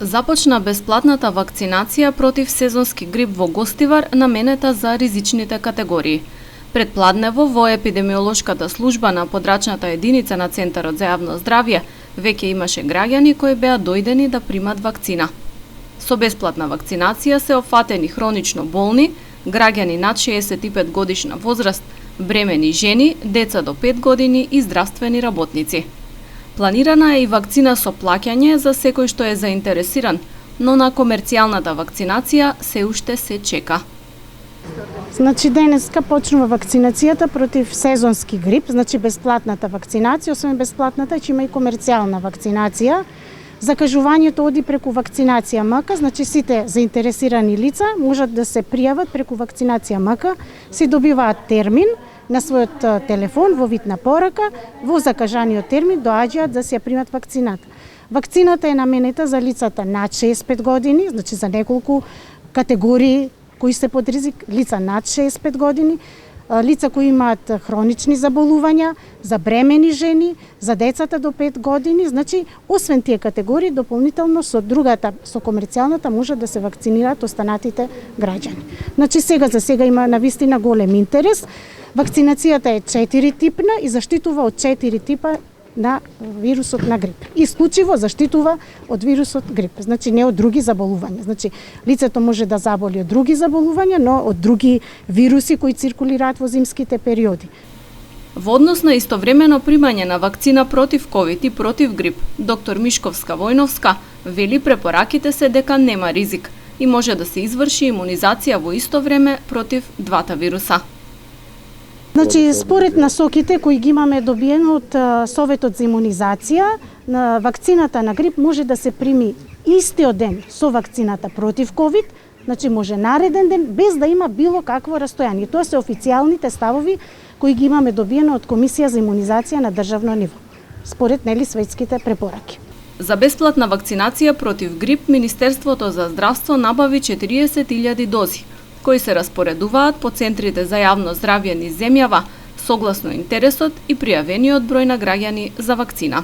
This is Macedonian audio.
Започна бесплатната вакцинација против сезонски грип во Гостивар, наменета за ризичните категории. Предпладнево во епидемиолошката служба на подрачната единица на Центарот за јавно здравје веќе имаше граѓани кои беа дојдени да примат вакцина. Со бесплатна вакцинација се офатени хронично болни, граѓани над 65 годишна возраст, бремени жени, деца до 5 години и здравствени работници. Планирана е и вакцина со плаќање за секој што е заинтересиран, но на комерцијалната вакцинација се уште се чека. Значи денеска почнува вакцинацијата против сезонски грип, значи бесплатната вакцинација, освен бесплатната ќе има и комерцијална вакцинација. Закажувањето оди преку вакцинација МК, значи сите заинтересирани лица можат да се пријават преку вакцинација МК, си добиваат термин на својот телефон во вид на порака, во закажаниот термин доаѓаат да се ја примат вакцината. Вакцината е наменета за лицата над 65 години, значи за неколку категории кои се под ризик, лица над 65 години, лица кои имаат хронични заболувања, за бремени жени, за децата до 5 години, значи освен тие категории дополнително со другата, со комерцијалната можат да се вакцинираат останатите граѓани. Значи сега има навистина голем интерес. Вакцинацијата е 4 типна и заштитува од 4 типа на вирусот на грип. Исклучиво заштитува од вирусот грип, значи не од други заболувања. Значи лицето може да заболи од други заболувања, но од други вируси кои циркулираат во зимските периоди. Во однос на истовремено примање на вакцина против ковид и против грип, доктор Мишковска-Војновска вели препораките се дека нема ризик и може да се изврши имунизација во исто време против двата вируса. Значи, според насоките кои ги имаме добиено од Советот за имунизација, на вакцината на грип може да се прими истиот ден со вакцината против ковид, значи може нареден ден без да има било какво растојание. Тоа се официјалните ставови кои ги имаме добиено од Комисија за имунизација на државно ниво, според светските препораки. За бесплатна вакцинација против грип, Министерството за здравство набави 40.000 дози, кои се распоредуваат по центрите за јавно здравје низ земјава, согласно интересот и пријавениот број на граѓани за вакцина.